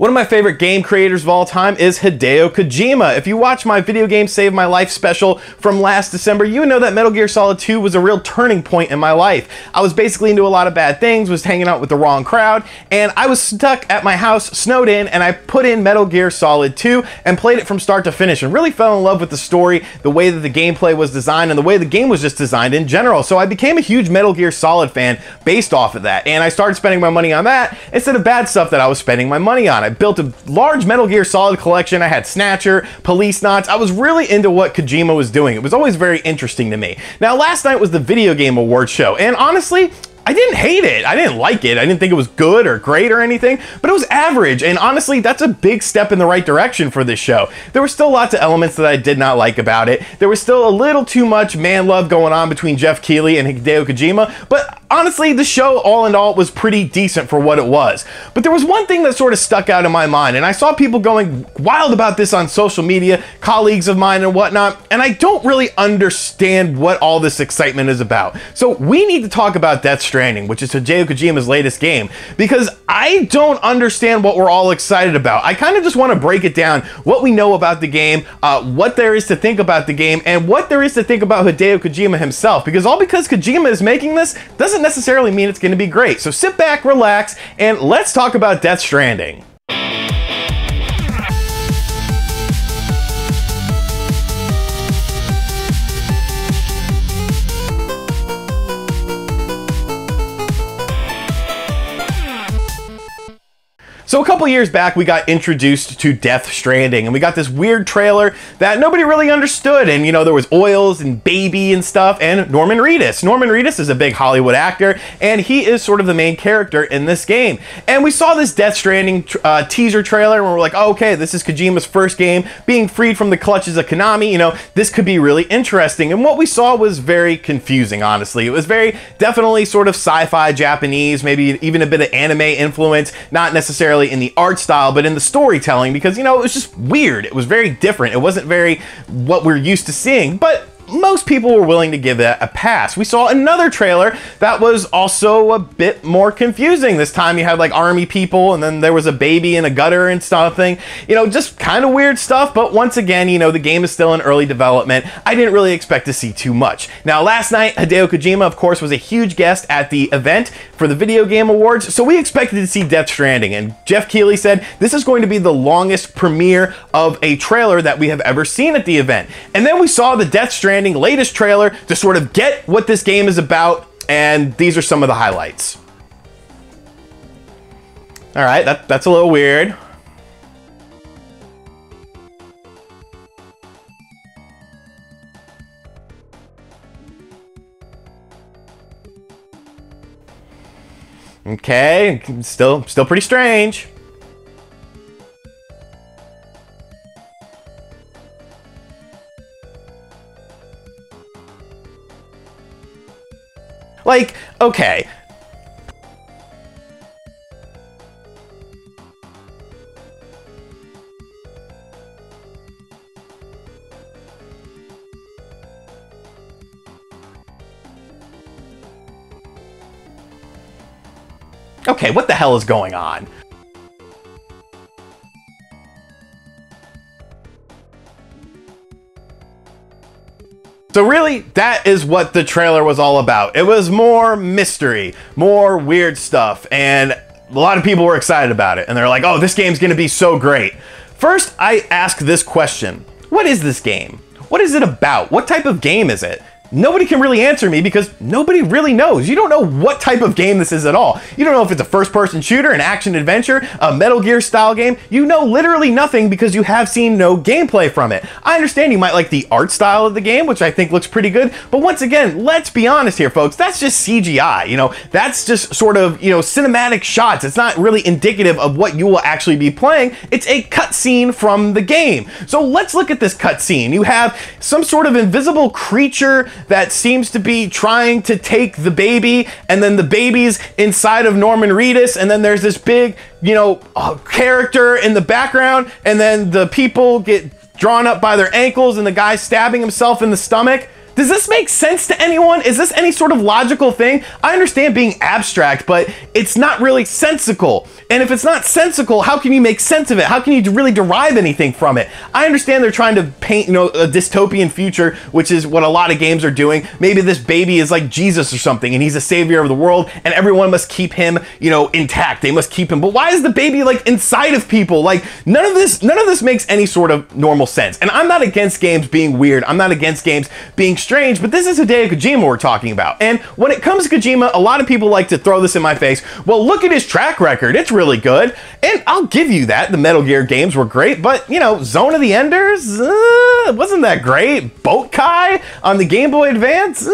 One of my favorite game creators of all time is Hideo Kojima. If you watch my video game Save My Life special from last December, you know that Metal Gear Solid 2 was a real turning point in my life. I was basically into a lot of bad things, was hanging out with the wrong crowd, and I was stuck at my house, snowed in, and I put in Metal Gear Solid 2 and played it from start to finish and really fell in love with the story, the way that the gameplay was designed, and the way the game was just designed in general. So I became a huge Metal Gear Solid fan based off of that, and I started spending my money on that instead of bad stuff that I was spending my money on. I built a large Metal Gear Solid collection. I had Snatcher, Police Knots. I was really into what Kojima was doing. It was always very interesting to me. Now, last night was the Video Game Awards show, and honestly, I didn't hate it. I didn't like it. I didn't think it was good or great or anything, but it was average. And honestly, that's a big step in the right direction for this show. There were still lots of elements that I did not like about it. There was still a little too much man love going on between Jeff Keighley and Hideo Kojima, but honestly, the show all in all was pretty decent for what it was. But there was one thing that sort of stuck out in my mind, and I saw people going wild about this on social media, colleagues of mine and whatnot, and I don't really understand what all this excitement is about. So we need to talk about Death Stranding, which is Hideo Kojima's latest game, because I don't understand what we're all excited about. I kind of just want to break it down, what we know about the game, what there is to think about the game, and what there is to think about Hideo Kojima himself, because all because Kojima is making this doesn't necessarily mean it's going to be great. So sit back, relax, and let's talk about Death Stranding. So a couple years back, we got introduced to Death Stranding, and we got this weird trailer that nobody really understood. And you know, there was oils and baby and stuff, and Norman Reedus. Norman Reedus is a big Hollywood actor, and he is sort of the main character in this game. And we saw this Death Stranding teaser trailer, and we're like, oh, okay, this is Kojima's first game, being freed from the clutches of Konami. You know, this could be really interesting. And what we saw was very confusing, honestly. It was very definitely sort of sci-fi Japanese, maybe even a bit of anime influence, not necessarily in the art style, but in the storytelling, because, you know, it was just weird. It was very different. It wasn't very what we're used to seeing, but most people were willing to give it a pass. We saw another trailer that was also a bit more confusing. This time you had like army people, and then there was a baby in a gutter and something. You know, just kind of weird stuff, but once again, you know, the game is still in early development. I didn't really expect to see too much. Now, last night, Hideo Kojima, of course, was a huge guest at the event for the Video Game Awards, so we expected to see Death Stranding, and Jeff Keighley said this is going to be the longest premiere of a trailer that we have ever seen at the event. And then we saw the Death Stranding latest trailer to sort of get what this game is about, and these are some of the highlights. All right, that's a little weird. Okay, still pretty strange. Like, okay. Okay, what the hell is going on? So really, that is what the trailer was all about. It was more mystery, more weird stuff, and a lot of people were excited about it. And they're like, oh, this game's gonna be so great. First, I ask this question. What is this game? What is it about? What type of game is it? Nobody can really answer me because nobody really knows. You don't know what type of game this is at all. You don't know if it's a first-person shooter, an action-adventure, a Metal Gear style game. You know literally nothing because you have seen no gameplay from it. I understand you might like the art style of the game, which I think looks pretty good, but once again, let's be honest here, folks. That's just CGI, you know? That's just sort of, you know, cinematic shots. It's not really indicative of what you will actually be playing. It's a cutscene from the game. So let's look at this cutscene. You have some sort of invisible creature that seems to be trying to take the baby, and then the baby's inside of Norman Reedus, and then there's this big, you know, character in the background, and then the people get drawn up by their ankles, and the guy's stabbing himself in the stomach. Does this make sense to anyone? Is this any sort of logical thing? I understand being abstract, but it's not really sensical. And if it's not sensical, how can you make sense of it? How can you really derive anything from it? I understand they're trying to paint, a dystopian future, which is what a lot of games are doing. Maybe this baby is like Jesus or something, and he's a savior of the world, and everyone must keep him, intact. They must keep him. But why is the baby like inside of people? Like none of this makes any sort of normal sense. And I'm not against games being weird. I'm not against games being strange, but this is Hideo Kojima we're talking about. And when it comes to Kojima, a lot of people like to throw this in my face. Well, look at his track record. It's really good. And I'll give you that. The Metal Gear games were great, but Zone of the Enders, wasn't that great. Boat Kai on the Game Boy Advance,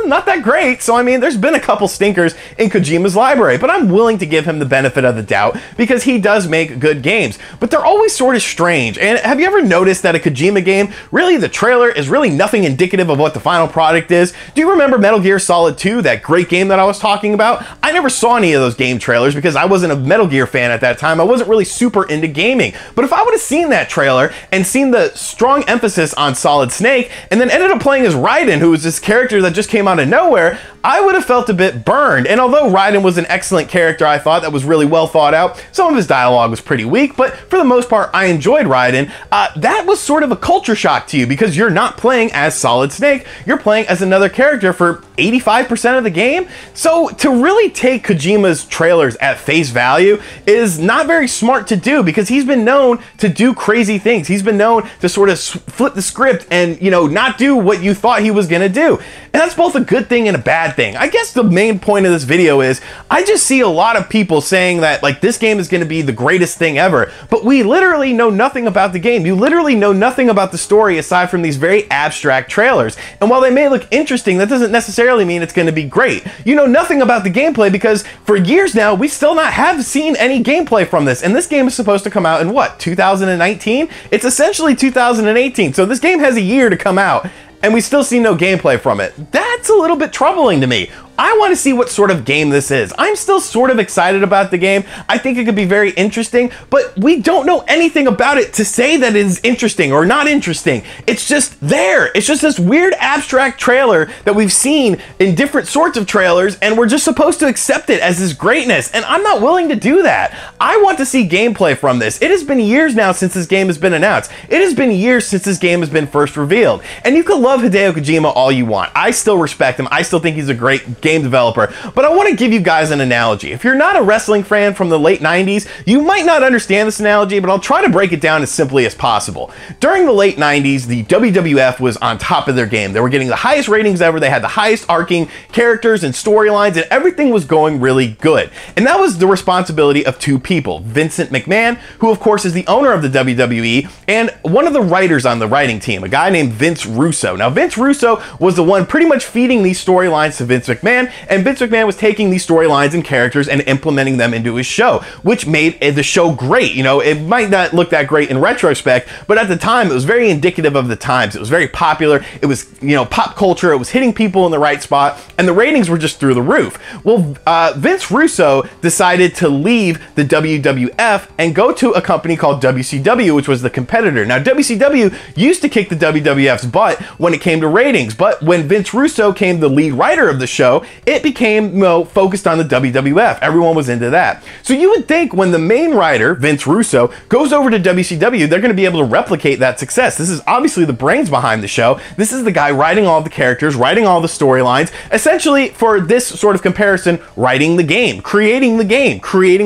not that great. So I mean, there's been a couple stinkers in Kojima's library, but I'm willing to give him the benefit of the doubt because he does make good games, but they're always sort of strange. And have you ever noticed that a Kojima game, really the trailer is really nothing indicative of what the final product is? Do you remember Metal Gear Solid 2, that great game that I was talking about? I never saw any of those game trailers because I wasn't a Metal Gear fan at that time. I wasn't really super into gaming. But if I would have seen that trailer and seen the strong emphasis on Solid Snake and then ended up playing as Raiden, who was this character that just came out of nowhere, I would have felt a bit burned. And although Raiden was an excellent character, I thought that was really well thought out. Some of his dialogue was pretty weak, but for the most part, I enjoyed Raiden. That was sort of a culture shock to you because you're not playing as Solid Snake. You're playing as another character for 85% of the game. So to really take Kojima's trailers at face value is not very smart to do because he's been known to do crazy things. He's been known to sort of flip the script and, not do what you thought he was going to do. And that's both a good thing and a bad thing. I guess the main point of this video is I just see a lot of people saying that like this game is going to be the greatest thing ever, but we literally know nothing about the game. You literally know nothing about the story aside from these very abstract trailers. And while they may look interesting, that doesn't necessarily mean it's going to be great. You know nothing about the gameplay because for years now, we still not have seen any gameplay from this. And this game is supposed to come out in what, 2019? It's essentially 2018. So this game has a year to come out and we still see no gameplay from it. That's a little bit troubling to me. I want to see what sort of game this is. I'm still sort of excited about the game. I think it could be very interesting, but we don't know anything about it to say that it is interesting or not interesting. It's just there. It's just this weird abstract trailer that we've seen in different sorts of trailers, and we're just supposed to accept it as this greatness, and I'm not willing to do that. I want to see gameplay from this. It has been years now since this game has been announced. It has been years since this game has been first revealed, and you can love Hideo Kojima all you want. I still respect him. I still think he's a great game developer, but I want to give you guys an analogy. If you're not a wrestling fan from the late 90s, you might not understand this analogy, but I'll try to break it down as simply as possible. During the late 90s, the WWF was on top of their game. They were getting the highest ratings ever. They had the highest arcing characters and storylines, and everything was going really good. And that was the responsibility of two people, Vincent McMahon, who of course is the owner of the WWE, and one of the writers on the writing team, a guy named Vince Russo. Now, Vince Russo was the one pretty much feeding these storylines to Vince McMahon, and Vince McMahon was taking these storylines and characters and implementing them into his show, which made the show great. It might not look that great in retrospect, but at the time, it was very indicative of the times. It was very popular. It was, pop culture. It was hitting people in the right spot, and the ratings were just through the roof. Well, Vince Russo decided to leave the WWF and go to a company called WCW, which was the competitor. Now, WCW used to kick the WWF's butt when it came to ratings, but when Vince Russo came the lead writer of the show, it became, focused on the WWF. Everyone was into that. So you would think when the main writer, Vince Russo, goes over to WCW, they're going to be able to replicate that success. This is obviously the brains behind the show. This is the guy writing all the characters, writing all the storylines, essentially for this sort of comparison, writing the game, creating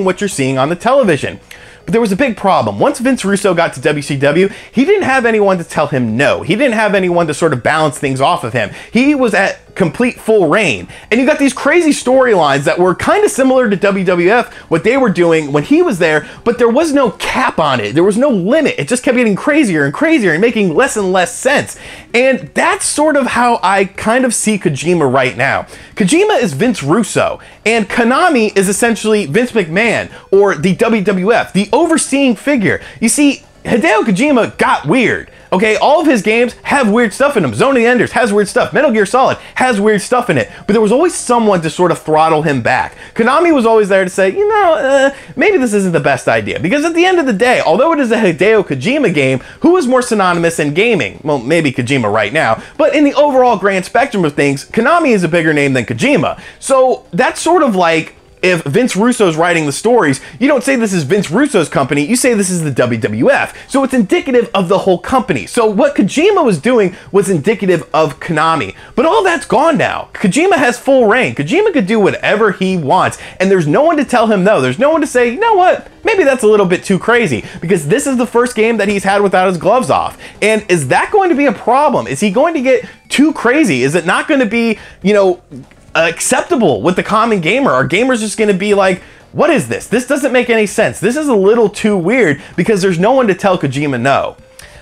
what you're seeing on the television. But there was a big problem. Once Vince Russo got to WCW, he didn't have anyone to tell him no. He didn't have anyone to sort of balance things off of him. He was at complete full reign. And you got these crazy storylines that were kind of similar to WWF, what they were doing when he was there, but there was no cap on it. There was no limit. It just kept getting crazier and crazier and making less and less sense. And that's sort of how I kind of see Kojima right now. Kojima is Vince Russo, and Konami is essentially Vince McMahon, or the WWF, the overseeing figure. You see, Hideo Kojima got weird. Okay, all of his games have weird stuff in them. Zone of the Enders has weird stuff. Metal Gear Solid has weird stuff in it. But there was always someone to sort of throttle him back. Konami was always there to say, you know, maybe this isn't the best idea. Because at the end of the day, although it is a Hideo Kojima game, who is more synonymous in gaming? Well, maybe Kojima right now. But in the overall grand spectrum of things, Konami is a bigger name than Kojima. So that's sort of like, if Vince Russo's writing the stories, you don't say this is Vince Russo's company, you say this is the WWF. So it's indicative of the whole company. So what Kojima was doing was indicative of Konami. But all that's gone now. Kojima has full reign. Kojima could do whatever he wants, and there's no one to tell him no. There's no one to say, you know what, maybe that's a little bit too crazy, because this is the first game that he's had without his gloves off. And is that going to be a problem? Is he going to get too crazy? Is it not going to be, you know, acceptable with the common gamer? Are gamers just going to be like, what is this? This doesn't make any sense. This is a little too weird, because there's no one to tell Kojima no.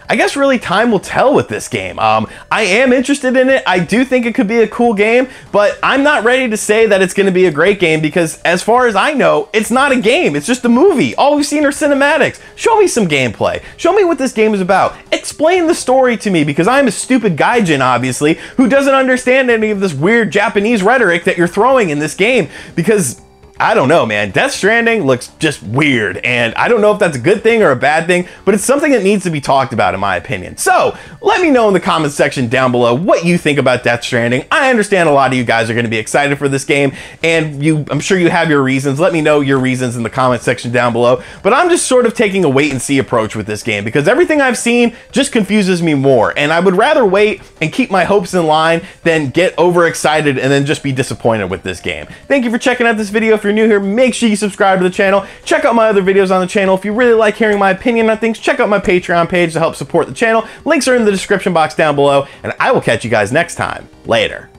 I guess really time will tell with this game. I am interested in it. I do think it could be a cool game, but I'm not ready to say that it's going to be a great game, because as far as I know, it's not a game. It's just a movie. All we've seen are cinematics. Show me some gameplay. Show me what this game is about. Explain the story to me, because I'm a stupid gaijin, obviously, who doesn't understand any of this weird Japanese rhetoric that you're throwing in this game, because I don't know, man. Death Stranding looks just weird, and I don't know if that's a good thing or a bad thing, but it's something that needs to be talked about, in my opinion. So let me know in the comments section down below what you think about Death Stranding. I understand a lot of you guys are going to be excited for this game, and I'm sure you have your reasons. Let me know your reasons in the comment section down below. But I'm just sort of taking a wait and see approach with this game, because everything I've seen just confuses me more, and I would rather wait and keep my hopes in line than get overexcited and then just be disappointed with this game. Thank you for checking out this video. If you're new here, make sure you subscribe to the channel. Check out my other videos on the channel. If you really like hearing my opinion on things, check out my Patreon page to help support the channel. Links are in the description box down below, and I will catch you guys next time. Later.